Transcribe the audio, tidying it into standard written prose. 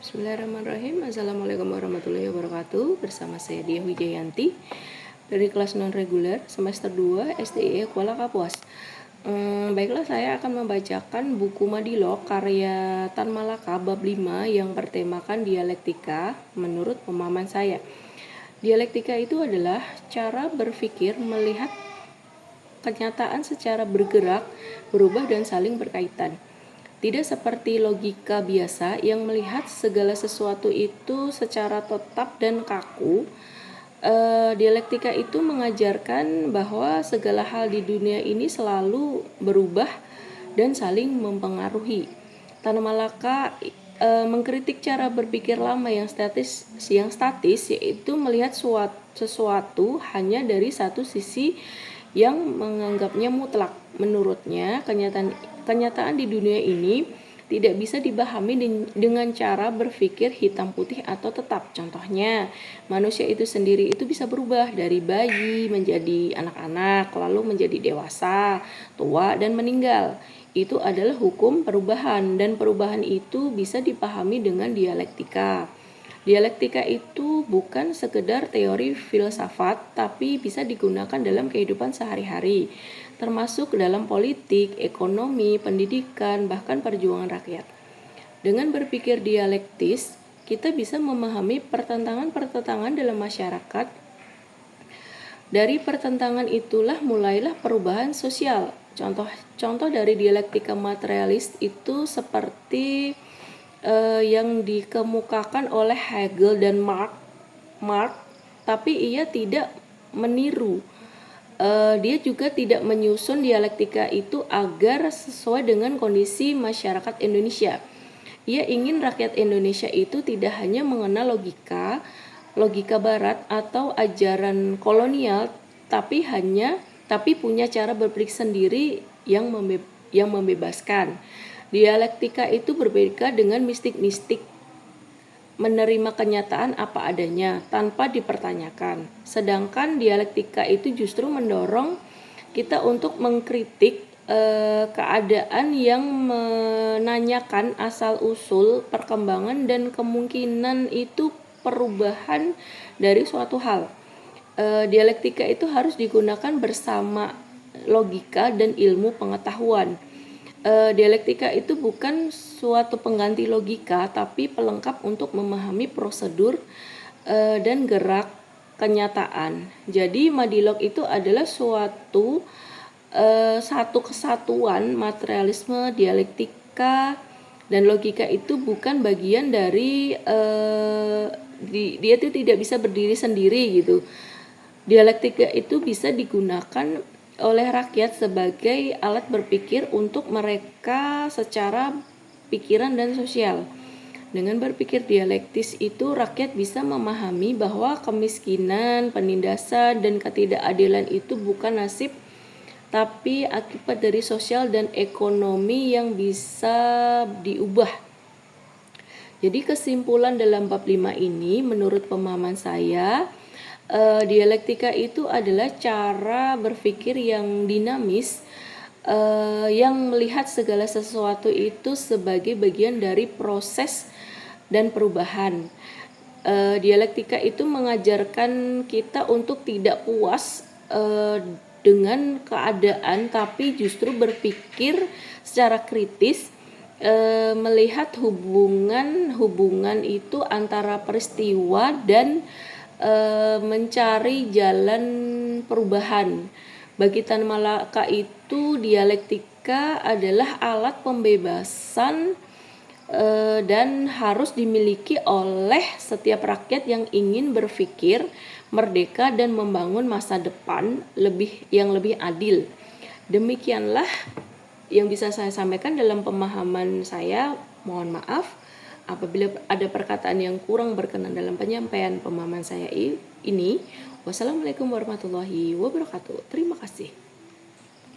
Bismillahirrahmanirrahim. Assalamualaikum warahmatullahi wabarakatuh. Bersama saya Diah Wijayanti dari kelas non reguler semester 2 STIE Kuala Kapuas. Baiklah, saya akan membacakan buku Madilog karya Tan Malaka bab 5 yang bertemakan dialektika menurut pemahaman saya. Dialektika itu adalah cara berpikir melihat kenyataan secara bergerak, berubah dan saling berkaitan. Tidak seperti logika biasa yang melihat segala sesuatu itu secara tetap dan kaku. Dialektika itu mengajarkan bahwa segala hal di dunia ini selalu berubah dan saling mempengaruhi. Tan Malaka mengkritik cara berpikir lama yang statis, yaitu melihat sesuatu hanya dari satu sisi yang menganggapnya mutlak. Menurutnya, kenyataan di dunia ini tidak bisa dipahami dengan cara berpikir hitam putih atau tetap. Contohnya, manusia itu sendiri itu bisa berubah dari bayi menjadi anak-anak, lalu menjadi dewasa, tua, dan meninggal. Itu adalah hukum perubahan, dan perubahan itu bisa dipahami dengan dialektika. Dialektika itu bukan sekedar teori filsafat, tapi bisa digunakan dalam kehidupan sehari-hari, termasuk dalam politik, ekonomi, pendidikan, bahkan perjuangan rakyat. Dengan berpikir dialektis, kita bisa memahami pertentangan-pertentangan dalam masyarakat. Dari pertentangan itulah mulailah perubahan sosial. Contoh dari dialektika materialis itu seperti yang dikemukakan oleh Hegel dan Marx, tapi ia tidak meniru. Dia juga tidak menyusun dialektika itu agar sesuai dengan kondisi masyarakat Indonesia. Ia ingin rakyat Indonesia itu tidak hanya mengenal logika barat atau ajaran kolonial, tapi punya cara berpikir sendiri yang membebaskan. Dialektika itu berbeda dengan mistik, menerima kenyataan apa adanya tanpa dipertanyakan. Sedangkan dialektika itu justru mendorong kita untuk mengkritik keadaan yang menanyakan asal-usul, perkembangan, dan kemungkinan itu perubahan dari suatu hal. Dialektika itu harus digunakan bersama logika dan ilmu pengetahuan. Dialektika itu bukan suatu pengganti logika, tapi pelengkap untuk memahami prosedur dan gerak kenyataan. Jadi Madilog itu adalah satu kesatuan materialisme, dialektika, dan logika itu bukan bagian dari dia itu tidak bisa berdiri sendiri gitu. Dialektika itu bisa digunakan oleh rakyat sebagai alat berpikir untuk mereka secara pikiran dan sosial. Dengan berpikir dialektis itu rakyat bisa memahami bahwa kemiskinan, penindasan, dan ketidakadilan itu bukan nasib, tapi akibat dari sosial dan ekonomi yang bisa diubah. Jadi kesimpulan dalam bab 5 ini menurut pemahaman saya, dialektika itu adalah cara berpikir yang dinamis, yang melihat segala sesuatu itu sebagai bagian dari proses dan perubahan. Dialektika itu mengajarkan kita untuk tidak puas dengan keadaan, tapi justru berpikir secara kritis, melihat hubungan itu antara peristiwa dan mencari jalan perubahan. Bagi Tan Malaka itu dialektika adalah alat pembebasan dan harus dimiliki oleh setiap rakyat yang ingin berpikir merdeka dan membangun masa depan yang lebih adil. Demikianlah yang bisa saya sampaikan dalam pemahaman saya. Mohon maaf apabila ada perkataan yang kurang berkenan dalam penyampaian pemahaman saya ini. Wassalamualaikum warahmatullahi wabarakatuh. Terima kasih.